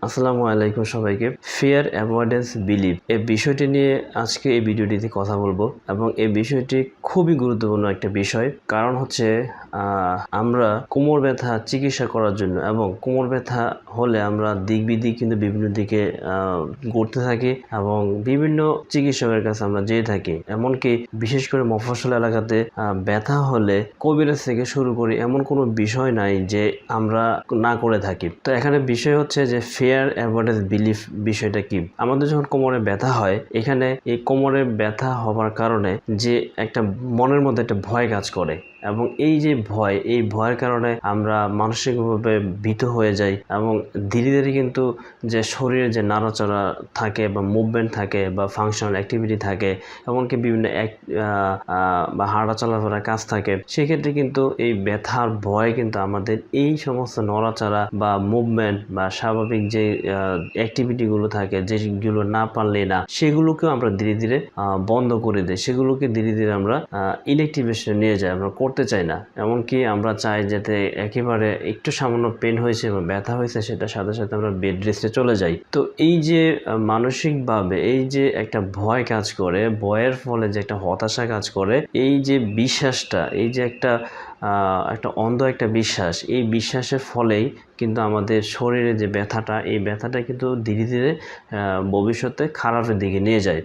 আসসালামু আলাইকুম সবাইকে। ফিয়ার অ্যাভয়েডেন্স বিলিভ এই বিষয়টি নিয়ে আজকে এই ভিডিওটিতে কথা বলবো এবং এই বিষয়টি খুবই গুরুত্বপূর্ণ একটা বিষয়। কারণ হচ্ছে আমরা কোমর ব্যথা চিকিৎসা করার জন্য এবং কোমর ব্যথা হলে আমরা দিক বিদিক কিন্তু বিভিন্ন দিকে ঘুরতে থাকি এবং বিভিন্ন চিকিৎসকের কাছে আমরা যেয়ে থাকি। এমনকি বিশেষ করে মফস্বল এলাকাতে ব্যথা হলে কবিরাজ থেকে শুরু করি এমন কোনো বিষয় নাই যে আমরা না করে থাকি। তো এখানে বিষয় হচ্ছে যে ফিয়ার অ্যাভয়েডেন্স বিলিফ বিষয়টা কি। আমাদের যখন কোমরে ব্যথা হয়, এখানে এই কোমরে ব্যথা হওয়ার কারণে যে একটা মনের মধ্যে একটা ভয় কাজ করে এবং এই যে ভয়, এই ভয়ের কারণে আমরা মানসিকভাবে ভীত হয়ে যাই এবং ধীরে ধীরে কিন্তু যে শরীরে যে নাড়াচাড়া থাকে বা মুভমেন্ট থাকে বা ফাংশনাল অ্যাক্টিভিটি থাকে, এমনকি বিভিন্ন বা হাঁটা চলাফেরার কাজ থাকে, সেক্ষেত্রে কিন্তু এই ব্যথার ভয় কিন্তু আমাদের এই সমস্ত নড়াচড়া বা মুভমেন্ট বা স্বাভাবিক যে অ্যাক্টিভিটিগুলো থাকে, যেগুলো না পারলে না, সেগুলোকেও আমরা ধীরে ধীরে বন্ধ করে দিই। সেগুলোকে ধীরে ধীরে আমরা ইলেকটিভেশনে নিয়ে যাই, আমরা করতে চাই না। এমনকি আমরা চাই যাতে একেবারে একটু সামান্য পেন হয়েছে বা ব্যথা হয়েছে সেটা সাথে সাথে আমরা বেড রেস্টে চলে যাই। তো এই যে মানসিকভাবে এই যে একটা ভয় কাজ করে, ভয়ের ফলে যে একটা হতাশা কাজ করে, এই যে বিশ্বাসটা, এই যে একটা অন্ধ একটা বিশ্বাস, এই বিশ্বাসের ফলেই কিন্তু আমাদের শরীরে যে ব্যথাটা, এই ব্যথাটা কিন্তু ধীরে ধীরে ভবিষ্যতে খারাপের দিকে নিয়ে যায়।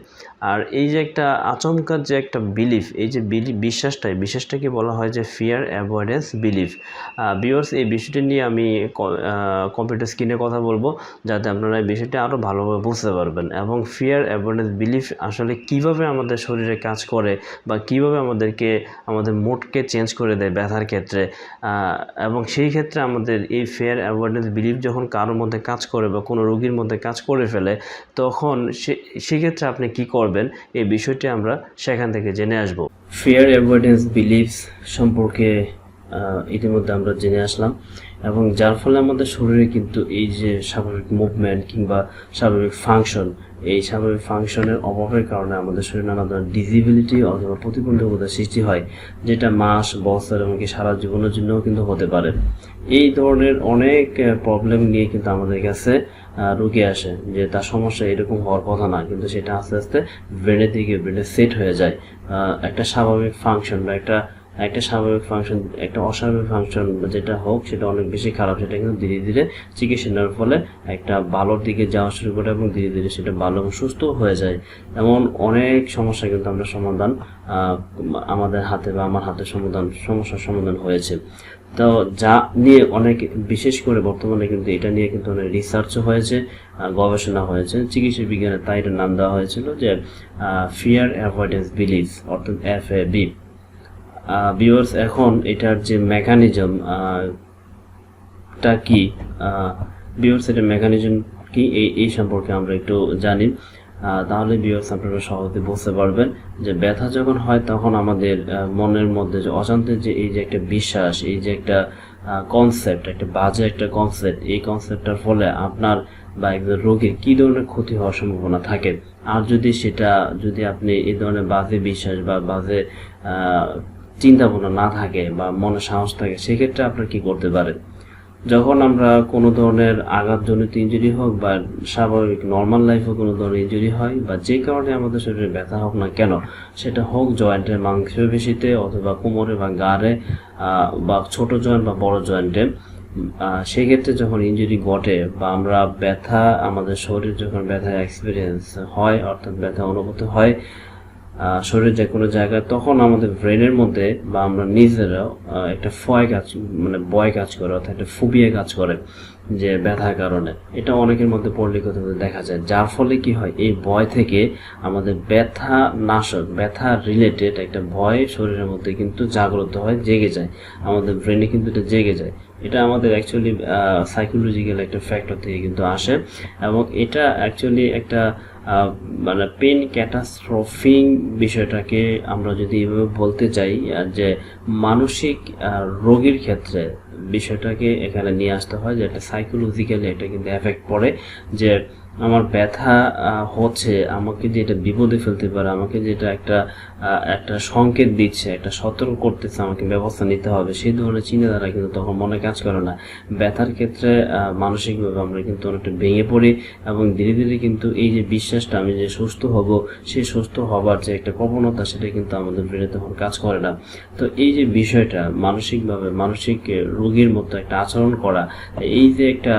আর এই যে একটা আচমকা যে একটা বিলিফ, এই যে বিশ্বাসটাকে বলা হয় যে ফিয়ার অ্যাভয়েডেন্স বিলিফ। ভিউয়ার্স, এই বিষয়টি নিয়ে আমি কম্পিউটার স্ক্রিনে কথা বলবো যাতে আপনারা এই বিষয়টি আরও ভালোভাবে বুঝতে পারবেন এবং ফিয়ার অ্যাভয়েডেন্স বিলিফ আসলে কিভাবে আমাদের শরীরে কাজ করে বা কিভাবে আমাদের মুডকে চেঞ্জ করে দেয় ব্যথার ক্ষেত্রে। এবং সেই ক্ষেত্রে আমাদের এই ফিয়ার অ্যাভয়েডেন্স বিলিফ যখন কারোর মধ্যে কাজ করে বা কোনো রোগীর মধ্যে কাজ করে ফেলে, তখন সেক্ষেত্রে আপনি কি করবেন, এই বিষয়টি আমরা সেখান থেকে জেনে আসব। ফিয়ার অ্যাভয়েডেন্স বিলিফস সম্পর্কে ইতিমধ্যে আমরা জেনে আসলাম এবং যার ফলে আমাদের শরীরে কিন্তু এই যে স্বাভাবিক মুভমেন্ট কিংবা স্বাভাবিক ফাংশন, এই স্বাভাবিক ফাংশনের অভাবের কারণে আমাদের শরীরে নানা ধরনের ডিসেবিলিটি অথবা প্রতিবন্ধকতার সৃষ্টি হয়, যেটা মাস, বছর এমনকি সারা জীবনের জন্যও কিন্তু হতে পারে। এই ধরনের অনেক প্রবলেম নিয়ে কিন্তু আমাদের কাছে রোগী আসে যে তার সমস্যা এরকম হওয়ার কথা না, কিন্তু সেটা আস্তে আস্তে ব্রেনে সেট হয়ে যায়। একটা স্বাভাবিক ফাংশন বা একটা স্বাভাবিক ফাংশন, একটা অস্বাভাবিক ফাংশন যেটা হোক, সেটা অনেক বেশি খারাপ, সেটা কিন্তু ধীরে ধীরে চিকিৎসা নেওয়ার ফলে একটা ভালোর দিকে যাওয়া শুরু করে এবং ধীরে ধীরে সেটা ভালো এবং সুস্থ হয়ে যায়। এমন অনেক সমস্যা কিন্তু আমরা সমাধান আমাদের হাতে বা আমার হাতে সমস্যার সমাধান হয়েছে। তো যা নিয়ে অনেক, বিশেষ করে বর্তমানে কিন্তু এটা নিয়ে কিন্তু অনেক রিসার্চও হয়েছে, গবেষণা হয়েছে। চিকিৎসা বিজ্ঞানে তাই এটার নাম দেওয়া হয়েছিল যে ফিয়ার অ্যাভয়েডেন্স বিলিফ, অর্থাৎ FAB। ভিউয়ার্স, এখন এটার যে মেকানিজম টা কি, ভিউয়ার্স এটার মেকানিজম কি এই সম্পর্কে আমরা একটু জানি। তাহলে ভিউয়ার্স আপনারা সহজে বুঝতে পারবেন যে ব্যথা যখন হয় তখন আমাদের মনের মধ্যে যে অজান্তে যে এই যে একটা বিশ্বাস, এই যে একটা কনসেপ্ট, একটা বাজে একটা কনসেপ্ট, এই কনসেপ্টটার ফলে আপনার বা একজন রোগীর কী ধরনের ক্ষতি হওয়ার সম্ভাবনা থাকে। আর যদি আপনি এই ধরনের বাজে বিশ্বাস বা বাজে চিন্তা ভাবনা না থাকে বা মনে সাহস থাকে, সেক্ষেত্রে আপনারা কি করতে পারেন? যখন আমরা কোনো ধরনের আঘাতজনিত ইনজুরি হোক বা স্বাভাবিক নর্মাল লাইফে কোনো ধরনের ইনজুরি হয় বা যে কারণে আমাদের শরীরে ব্যথা হোক না কেন, সেটা হোক জয়েন্টের মাংসপেশিতে অথবা কোমরে বা গাড়ে বা ছোট জয়েন্ট বা বড় জয়েন্টে, সেক্ষেত্রে যখন ইনজুরি ঘটে বা আমরা আমাদের শরীর যখন ব্যথা এক্সপিরিয়েন্স হয়, অর্থাৎ ব্যথা অনুভূত হয় শরীরের যে কোনো জায়গায়, তখন আমাদের ব্রেনের মধ্যে বা আমরা নিজেরাও একটা ভয় কাজ করে, অর্থাৎ একটা ফোবিয়া কাজ করে যে ব্যথার কারণে। এটা অনেকের মধ্যে পরিলক্ষিত দেখা যায়, যার ফলে কি হয়, এই ভয় থেকে আমাদের ব্যথা রিলেটেড একটা ভয় শরীরের মধ্যে কিন্তু জাগ্রত হয়, জেগে যায়, আমাদের ব্রেনে কিন্তু এটা জেগে যায়। এটা আমাদের অ্যাকচুয়ালি সাইকোলজিক্যাল একটা ফ্যাক্টর থেকে কিন্তু আসে এবং এটা অ্যাকচুয়ালি একটা পেন ক্যাটাস্ট্রফিং বিষয়টাকে আমরা যদি এভাবে বলতে চাই, যে মানসিক রোগীর ক্ষেত্রে বিষয়টাকে এখানে নিয়ে আসতে হয়, যে একটা সাইকোলজিক্যালি এটা কিন্তু এফেক্ট পড়ে, যে আমার ব্যথা হচ্ছে, আমাকে যে এটা বিপদে ফেলতে পারে, আমাকে যেটা একটা একটা সংকেত দিচ্ছে, একটা সতর্ক করতেছে, আমাকে ব্যবস্থা নিতে হবে, সেই ধরনের চিন্তাধারা কিন্তু তখন মনে কাজ করে না। ব্যথার ক্ষেত্রে মানসিকভাবে আমরা কিন্তু অনেকটা ভেঙে পড়ি এবং ধীরে ধীরে কিন্তু এই যে বিশ্বাসটা আমি যে সুস্থ হব, সেই সুস্থ হবার যে একটা প্রবণতা, সেটা কিন্তু আমাদের ব্রেনে তখন কাজ করে না। তো এই যে বিষয়টা মানসিকভাবে মানসিক রোগীর মতো একটা আচরণ করা, এই যে একটা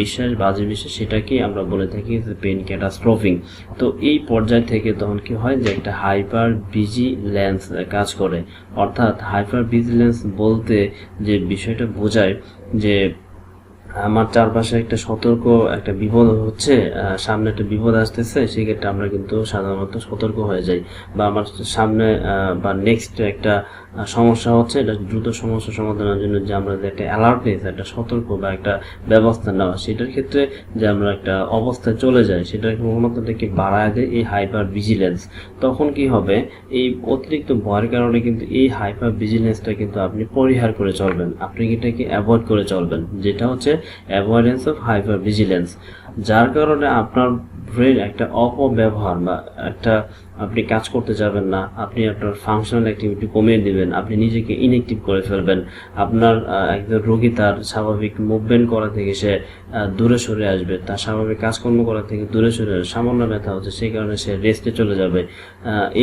বিশ্বাস, বাজে বিশ্বাস, সেটাকেই আমরা বলে থাকি যে পেইন ক্যাটাস্ট্রফিং। তো এই পর্যায় থেকে তখন কি হয় যে একটা হাইপার ভিজিল্যান্স কাজ করে। অর্থাৎ হাইপার ভিজিল্যান্স বলতে যে বিষয়টা বোঝায় যে আমার চারপাশে একটা সতর্ক একটা বিপদ হচ্ছে, সামনে একটা বিপদ আসতেছে, সেক্ষেত্রে আমরা কিন্তু সাধারণত সতর্ক হয়ে যাই, বা আমার সামনে বা নেক্সট একটা সমস্যা হচ্ছে, এটা দ্রুত সমস্যা সমাধানের জন্য যে আমরা যে একটা অ্যালার্টনেস, একটা সতর্ক বা একটা ব্যবস্থা নেওয়া, সেটার ক্ষেত্রে যে আমরা একটা অবস্থায় চলে যাই, সেটার ক্ষমতাটাকে বাড়ায় দেয় এই হাইপার ভিজিলেন্স। তখন কি হবে, এই অতিরিক্ত ভয়ের কারণে কিন্তু এই হাইপার ভিজিলেন্সটা কিন্তু আপনি পরিহার করে চলবেন, আপনি এটাকে অ্যাভয়েড করে চলবেন, যেটা হচ্ছে অ্যাভয়েডেন্স অফ হাইপার ভিজিলেন্স। যার কারণে আপনার ব্রেন একটা অপব্যবহার বা একটা, আপনি কাজ করতে যাবেন না, আপনি আপনার ফাংশনাল অ্যাক্টিভিটি কমিয়ে দিবেন, আপনি নিজেকে ইনঅ্যাক্টিভ করে ফেলবেন, আপনার একজন রোগী তার স্বাভাবিক মুভমেন্ট করা থেকে সে দূরে সরে আসবে, তার স্বাভাবিক কাজকর্ম করা থেকে দূরে সরে আসবে, সামান্য ব্যথা হচ্ছে সেই কারণে সে রেস্টে চলে যাবে।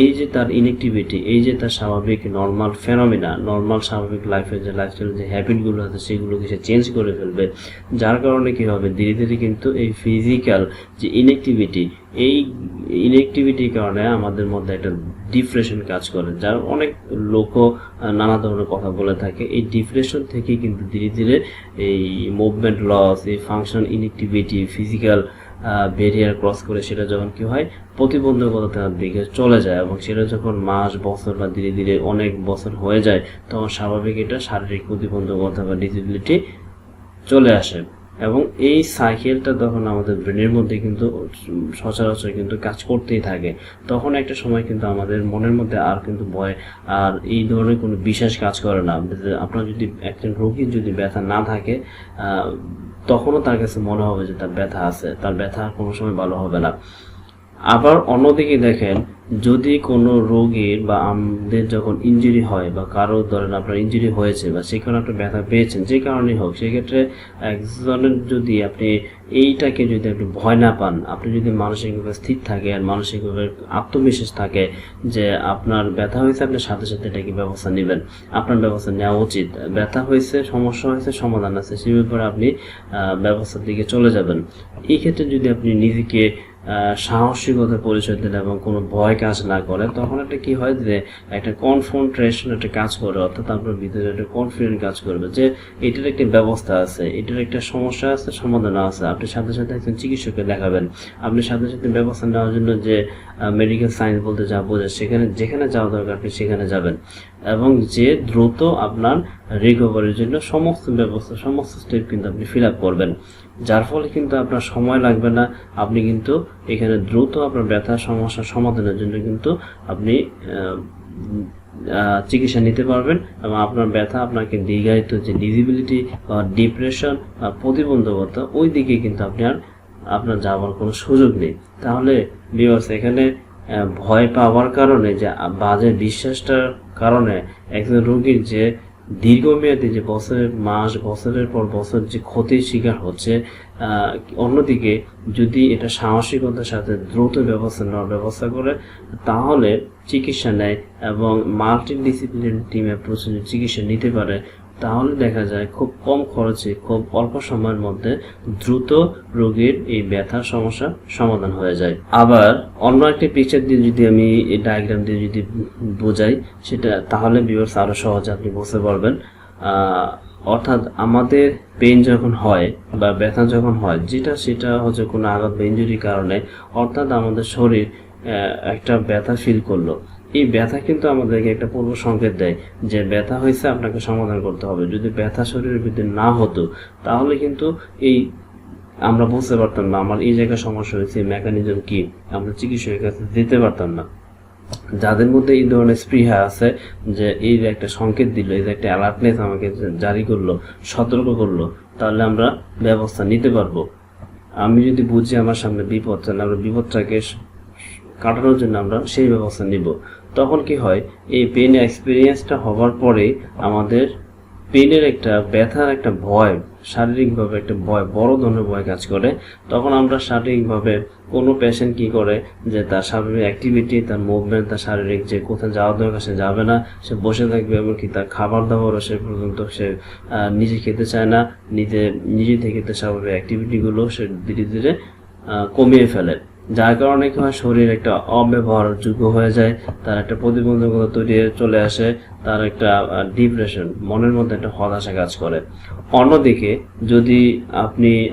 এই যে তার ইনঅ্যাক্টিভিটি, এই যে তার স্বাভাবিক নর্মাল ফেনোমিনা, নর্মাল স্বাভাবিক লাইফের যে লাইফস্টাইলের যে হ্যাবিটগুলো আছে সেগুলোকে সে চেঞ্জ করে ফেলবে। যার কারণে কি হবে, ধীরে ধীরে কিন্তু এই ফিজিক্যাল যে ইনঅ্যাক্টিভিটি, এই ইনঅ্যাক্টিভিটির কারণে আমাদের মধ্যে একটা ডিপ্রেশন কাজ করে, যার অনেক লোকও নানা ধরনের কথা বলে থাকে। এই ডিপ্রেশন থেকে কিন্তু ধীরে ধীরে এই মুভমেন্ট লস, এই function inactivity, physical barrier cross করে সেটা যখন কি হয় প্রতিবন্ধকতার দিকে চলে যায়, এবং সেটা যখন মাস, বছর বা ধীরে ধীরে অনেক বছর হয়ে যায়, তখন স্বাভাবিক এটা শারীরিক প্রতিবন্ধকতা বা ডিসেবিলিটি চলে আসে। এবং এই সাইকেলটা তখন আমাদের ব্রেনের মধ্যে কিন্তু সচরাচর কিন্তু কাজ করতেই থাকে। তখন একটা সময় কিন্তু আমাদের মনের মধ্যে আর কিন্তু ভয় আর এই ধরনের কোনো বিশ্বাস কাজ করে না। আপনার যদি একজন রোগীর যদি ব্যথা না থাকে, তখনও তার কাছে মনে হবে যে তার ব্যথা আছে, তার ব্যথা কোনো সময় ভালো হবে না। আবার অন্যদিকে দেখেন, যদি কোনো রোগীর বা আমাদের যখন ইনজুরি হয়, বা কারো ধরেন আপনার ইনজুরি হয়েছে বা সেখানে আপনি ব্যথা পেয়েছেন, যে কারণেই হোক, সেক্ষেত্রে একজনের যদি আপনি এইটাকে যদি আপনি ভয় না পান, আপনি যদি মানসিকভাবে স্থির থাকে আর মানসিকভাবে আত্মবিশ্বাস থাকে যে আপনার ব্যথা হয়েছে, আপনি সাথে সাথে এটাকে ব্যবস্থা নেবেন, আপনার ব্যবস্থা নেওয়া উচিত, ব্যথা হয়েছে, সমস্যা হয়েছে, সমাধান আছে, সেই ব্যাপারে আপনি ব্যবস্থার দিকে চলে যাবেন। এই ক্ষেত্রে যদি আপনি নিজেকে সাহসিকতা পরিচয় দেন এবং কোনো ভয় কাজ না করে, তখন একটা কি হয় যে একটা কনফ্রন্টেশন একটা কাজ করে, অর্থাৎ আপনার ভিতরে একটা কনফিডেন্ট কাজ করবে যে এটার একটা ব্যবস্থা আছে, এটার একটা সমস্যা আছে, সমাধান আছে। আপনি সাথে সাথে একজন চিকিৎসককে দেখাবেন, আপনি সাথে সাথে ব্যবস্থা নেওয়ার জন্য যে মেডিকেল সায়েন্স বলতে যা বোঝায়, সেখানে যেখানে যাওয়া দরকার আপনি সেখানে যাবেন, এবং যে দ্রুত আপনার রিকভারির জন্য সমস্ত ব্যবস্থা, সমস্ত স্টেপ কিন্তু আপনি ফিল আপ করবেন। যার ফলে কিন্তু আপনার সময় লাগবে না, আপনি কিন্তু এখানে দ্রুত আপনার ব্যথার সমস্যার সমাধানের জন্য কিন্তু আপনি চিকিৎসা নিতে পারবেন, এবং আপনার ব্যথা আপনাকে দীর্ঘায়িত যে ডিসেবিলিটি বা ডিপ্রেশন বা প্রতিবন্ধকতা, ওই দিকে কিন্তু আপনি আর আপনার যাওয়ার কোনো সুযোগ নেই। তাহলে ভিউয়ার্স, এখানে ভয় পাওয়ার কারণে, যে বাজে বিশ্বাসটার কারণে একজন রোগীর যে দীর্ঘমেয়াদী যে বছরের পর বছর যে ক্ষতির শিকার হচ্ছে, অন্যদিকে যদি এটা সাহসিকতার সাথে দ্রুত ব্যবস্থা নেওয়ার ব্যবস্থা করে, তাহলে চিকিৎসা নেয় এবং মাল্টিডিসিপ্লিনারি টিম অ্যাপ্রোচ চিকিৎসা নিতে পারে, তাহলে দেখা যায় খুব কম খরচে, খুব অল্প সময়ের মধ্যে দ্রুত রোগীর এই ব্যথার সমস্যা সমাধান হয়ে যায়। আবার অন্য একটা পিকচার দিয়ে যদি আমি এই ডায়াগ্রাম দিয়ে যদি বোঝাই, সেটা তাহলে ভিউয়ার্স আরো সহজে আপনি বুঝতে পারবেন। অর্থাৎ আমাদের পেইন যখন হয় বা ব্যথা যখন হয়, সেটা হচ্ছে কোনো আঘাত বা ইনজুরির কারণে, অর্থাৎ আমাদের শরীর একটা ব্যথা ফিল করলো, এই ব্যথা কিন্তু আমাদেরকে একটা পূর্ব সংকেত দেয় যে ব্যথা হয়েছে, আপনাকে সমাধান করতে হবে। যদি ব্যথা শরীরের ভিতরে না হতো, তাহলে কিন্তু এই আমরা বুঝতে পারতাম না আমার এই জায়গায় সমস্যা হয়েছে, মেকানিজম কি, আমরা চিকিৎসকের কাছে যেতে পারতাম না। যাদের মধ্যে এই ধরনের স্পৃহা আছে, যে এই যে একটা সংকেত দিল, এই যে একটা অ্যালার্টনেস আমাকে জারি করলো, সতর্ক করলো, তাহলে আমরা ব্যবস্থা নিতে পারবো। আমি যদি বুঝি আমার সামনে বিপদ, তাহলে আমরা বিপদটাকে কাটানোর জন্য আমরা সেই ব্যবস্থা নিব। তখন কি হয়, এই পেন এক্সপিরিয়েন্সটা হওয়ার পরে আমাদের পেনের একটা ব্যথার একটা ভয়, শারীরিকভাবে একটা ভয়, বড় ধরনের ভয় কাজ করে। তখন আমরা শারীরিকভাবে কোনো পেশেন্ট কি করে যে তার স্বাভাবিক অ্যাক্টিভিটি, তার মুভমেন্ট, তার শারীরিক যে কোথায় যাওয়া দরকার সে যাবে না, সে বসে থাকবে, এমনকি তার খাবার দাবারও সে পর্যন্ত সে নিজে খেতে চায় না, নিজে থেকে তার স্বাভাবিক অ্যাক্টিভিটিগুলো সে ধীরে ধীরে কমিয়ে ফেলে। যার কারণে কি হয়, শরীর একটা অব্যবহারযোগ্য হয়ে যায়, তার একটা প্রতিবন্ধকতা তৈরি চলে আসে, তার একটা ডিপ্রেশন, মনের মধ্যে একটা হতাশা কাজ করে। অন্যদিকে যদি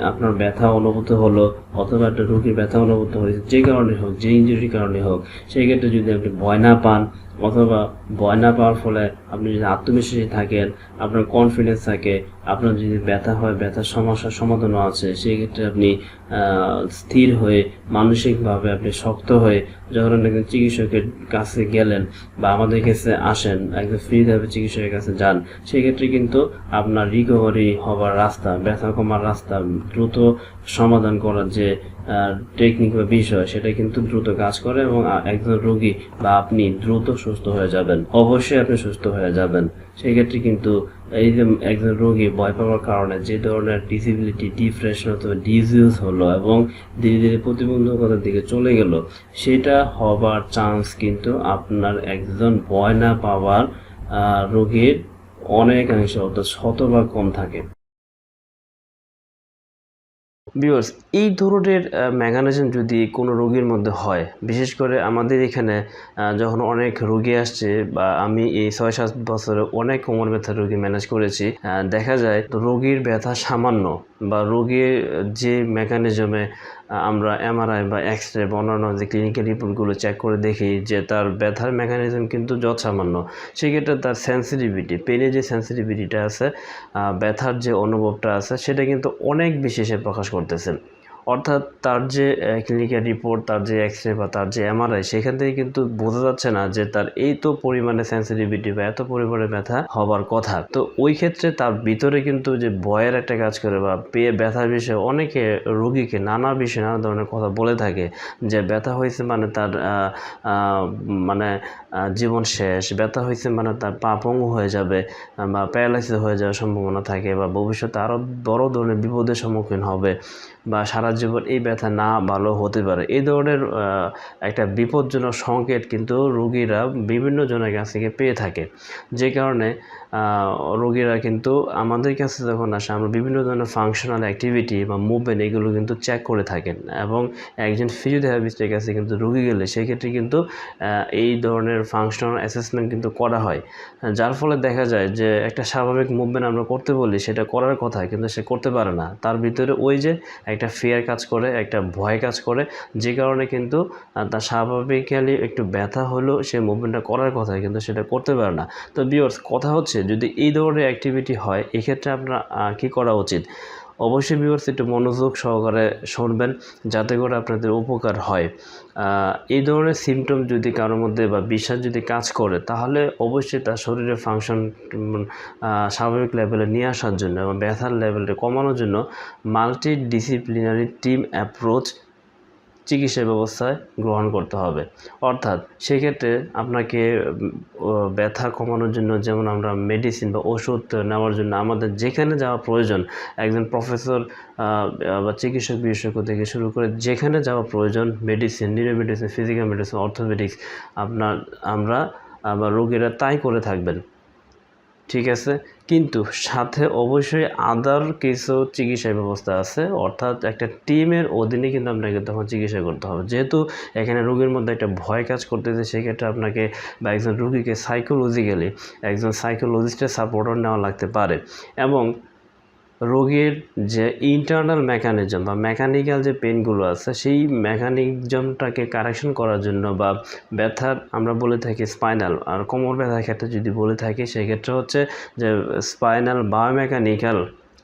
আপনার ব্যথা অনুভূত হলো, অথবা একটা রোগীর ব্যথা অনুভূত হয়েছে, যে কারণে হোক, যে ইনজুরির কারণে হোক, সেই ক্ষেত্রে যদি আপনি ভয় না পান, অথবা ভয় না পাওয়ার ফলে আপনি যদি আত্মবিশ্বাসী থাকেন, আপনার কনফিডেন্স থাকে, আপনার যদি ব্যথা হয়, ব্যথার সমস্যার সমাধানও আছে, সেই ক্ষেত্রে আপনি স্থির হয়ে, মানসিকভাবে আপনি শক্ত হয়ে যখন একজন চিকিৎসকের কাছে গেলেন বা আমাদের কাছে আসেন, একজন ফ্রি ভাবে চিকিৎসকের কাছে যান, সেই ক্ষেত্রে কিন্তু আপনার রিকভারি হবার রাস্তা, ব্যথা কমার রাস্তা, দ্রুত সমাধান করার যে টেকনিক বা বিষয়, সেটা কিন্তু দ্রুত কাজ করে এবং একজন রোগী বা আপনি দ্রুত সুস্থ হয়ে যাবেন। অবশ্যই আপনি সুস্থ হয়ে যাবেন। সেই ক্ষেত্রে কিন্তু এই যে একজন রোগী ভয় পাওয়ার কারণে যে ধরনের ডিসেবিলিটি, ডিপ্রেশন অথবা ডিজিজ হলো এবং ধীরে ধীরে প্রতিবন্ধকতার দিকে চলে গেল, সেটা হবার চান্স কিন্তু আপনার একজন ভয় না পাওয়ার রোগীর অনেকাংশে, অর্থাৎ শতভাগ কম থাকে। ভিউয়ার্স, এই ধরনের মেকানিজম যদি কোনো রোগীর মধ্যে হয়, বিশেষ করে আমাদের এখানে যখন অনেক রোগী আসছে, বা আমি এই 6-7 বছরে অনেক কোমর ব্যথার রোগী ম্যানেজ করেছি, দেখা যায় রোগীর ব্যথা সামান্য, বা রোগীর যে মেকানিজমে আমরা এমআরআই বা এক্স-রে বা অন্যান্য যে ক্লিনিক্যাল রিপোর্টগুলো চেক করে দেখি যে তার ব্যথার মেকানিজম কিন্তু যৎসামান্য, সেক্ষেত্রে তার সেন্সিটিভিটি, পেনের যে সেন্সিটিভিটিটা আছে, ব্যথার যে অনুভবটা আছে, সেটা কিন্তু অনেক বেশি সে প্রকাশ করতেছে। অর্থাৎ তার যে ক্লিনিক্যাল রিপোর্ট, তার যে এক্স-রে বা তার যে এমআরআই, সেখান থেকে কিন্তু বোঝা যাচ্ছে না যে তার এই তো পরিমাণে সেন্সিটিভিটি বা এত পরিমাণে ব্যথা হবার কথা। তো ওই ক্ষেত্রে তার ভিতরে কিন্তু যে ভয়ের একটা কাজ করে, বা ব্যথার বিষয়ে অনেকে রোগীকে নানা বিষয়ে নানা ধরনের কথা বলে থাকে, যে ব্যথা হয়েছে মানে তার মানে জীবন শেষ, ব্যথা হয়েছে মানে তার পা পঙ্গু হয়ে যাবে, বা প্যারালাইসিস হয়ে যাওয়ার সম্ভাবনা থাকে, বা ভবিষ্যতে আরও বড় ধরনের বিপদের সম্মুখীন হবে, বা সারা জীবন এই ব্যথা না ভালো হতে পারে। এই ধরনের একটা বিপজ্জনক সংকেত কিন্তু রোগীরা বিভিন্ন জনের কাছ থেকে পেয়ে থাকে, যে কারণে রোগীরা কিন্তু আমাদের কাছে যখন আসে, আমরা বিভিন্ন ধরনের ফাংশনাল অ্যাক্টিভিটি বা মুভমেন্ট, এগুলো কিন্তু চেক করে থাকেন, এবং একজন ফিজিওথেরাপিস্টের কাছে কিন্তু রোগী গেলে সেক্ষেত্রে কিন্তু এই ধরনের ফাংশনাল অ্যাসেসমেন্ট কিন্তু করা হয়, যার ফলে দেখা যায় যে একটা স্বাভাবিক মুভমেন্ট আমরা করতে বলি, সেটা করার কথা কিন্তু সে করতে পারে না। তার ভিতরে ওই যে একটা ফিয়ার কাজ করে, একটা ভয় কাজ করে, যে কারণে কিন্তু তার স্বাভাবিক্যালি একটু ব্যথা হলেও সে মুভমেন্টটা করার কথা কিন্তু সেটা করতে পারে না। তো ভিউয়ার্স, কথা হচ্ছে যদি এই ধরনের অ্যাক্টিভিটি হয়, এক্ষেত্রে আপনার কী করা উচিত? অবশ্যই ভিউয়ার্স, একটু মনোযোগ সহকারে শুনবেন, যাতে করে আপনাদের উপকার হয়। এই ধরনের সিমটম যদি কারোর মধ্যে বা বিশ্বাস যদি কাজ করে, তাহলে অবশ্যই তার শরীরের ফাংশন স্বাভাবিক লেভেলে নিয়ে আসার জন্য এবং ব্যথার লেভেলটা কমানোর জন্য মাল্টি ডিসিপ্লিনারি টিম অ্যাপ্রোচ চিকিৎসা ব্যবস্থায় গ্রহণ করতে হবে। অর্থাৎ সেক্ষেত্রে আপনাকে ব্যথা কমানোর জন্য, যেমন আমরা মেডিসিন বা ওষুধ নেওয়ার জন্য আমাদের যেখানে যাওয়া প্রয়োজন, একজন প্রফেসর বা চিকিৎসক বিশেষজ্ঞ থেকে শুরু করে যেখানে যাওয়া প্রয়োজন, medicine, neuro medicine, physical medicine, orthopaedics, আমরা বা রোগীরা তাই করে থাকবেন, ঠিক আছে। কিন্তু সাথে অবশ্যই আদার কিছু চিকিৎসা ব্যবস্থা আছে, অর্থাৎ একটা টিমের অধীনে কিন্তু আপনাকে তখন চিকিৎসা করতে হবে। যেহেতু এখানে রোগীর মধ্যে একটা ভয় কাজ করতেছে, সেক্ষেত্রে আপনাকে বা একজন রোগীকে সাইকোলজিক্যালি একজন সাইকোলজিস্টের সাপোর্টও নেওয়া লাগতে পারে, এবং রোগীর যে ইন্টারনাল মেকানিজম বা মেকানিক্যাল যে পেনগুলো আছে, সেই মেকানিজমটাকে কারেকশন করার জন্য, বা ব্যথার আমরা বলে থাকি স্পাইনাল, আর কোমর ব্যথার ক্ষেত্রে যদি বলে থাকি, সেক্ষেত্রে হচ্ছে যে স্পাইনাল বায়োমেকানিক্যাল,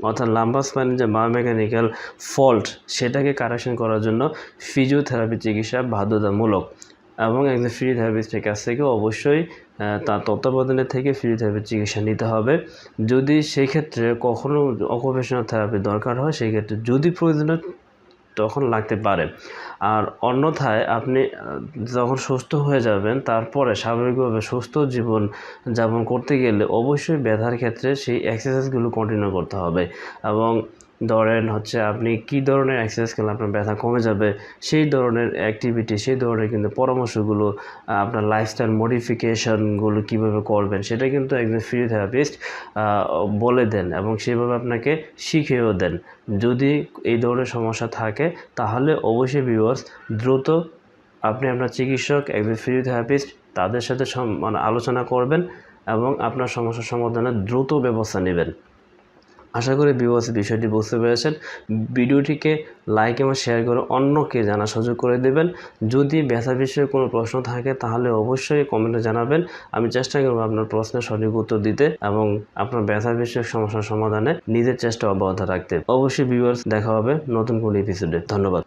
অর্থাৎ লাম্বার স্পাইনের যে বায়োমেকানিক্যাল ফল্ট, সেটাকে কারেকশন করার জন্য ফিজিওথেরাপি চিকিৎসা বাধ্যতামূলক, এবং একজন ফিজিওথেরাপিস্টের কাছ থেকে অবশ্যই তার তত্ত্বাবধানে থেকে ফিজিওথেরাপি চিকিৎসা নিতে হবে। যদি সেই ক্ষেত্রে কখনও অকুপেশনাল থেরাপি দরকার হয়, সেই ক্ষেত্রে যদি প্রয়োজন তখন লাগতে পারে। আর অন্যথায় আপনি যখন সুস্থ হয়ে যাবেন তারপরে স্বাভাবিকভাবে সুস্থ জীবন যাপন করতে গেলে অবশ্যই ব্যথার ক্ষেত্রে সেই এক্সারসাইজগুলো কন্টিনিউ করতে হবে। এবং ধরেন হচ্ছে আপনি কী ধরনের এক্সারসাইজ করলে আপনার ব্যথা কমে যাবে সেই ধরনের অ্যাক্টিভিটি, সেই ধরনের কিন্তু পরামর্শগুলো, আপনার লাইফস্টাইল মডিফিকেশনগুলো কীভাবে করবেন সেটা কিন্তু একজন ফিজিওথেরাপিস্ট বলে দেন এবং সেভাবে আপনাকে শিখিয়েও দেন। যদি এই ধরনের সমস্যা থাকে তাহলে অবশ্যই ভিউয়ার্স দ্রুত আপনি আপনার চিকিৎসক, একজন ফিজিওথেরাপিস্ট তাদের সাথে আলোচনা করবেন এবং আপনার সমস্যার সমাধানে দ্রুত ব্যবস্থা নেবেন। আশা করি ভিউয়ার্স বিষয়টি বুঝতে পেরেছেন। ভিডিওটিকে লাইক এবং শেয়ার করে অন্যকে জানার সুযোগ করে দেবেন। যদি ব্যথা বিষয়ে কোনো প্রশ্ন থাকে তাহলে অবশ্যই কমেন্টে জানাবেন। আমি চেষ্টা করব আপনার প্রশ্নের সঠিক উত্তর দিতে এবং আপনার ব্যথা বিষয়ক সমস্যার সমাধানে নিজের চেষ্টা অব্যাহত রাখতে। অবশ্যই ভিউয়ার্স দেখা হবে নতুন কোনো এপিসোডে। ধন্যবাদ।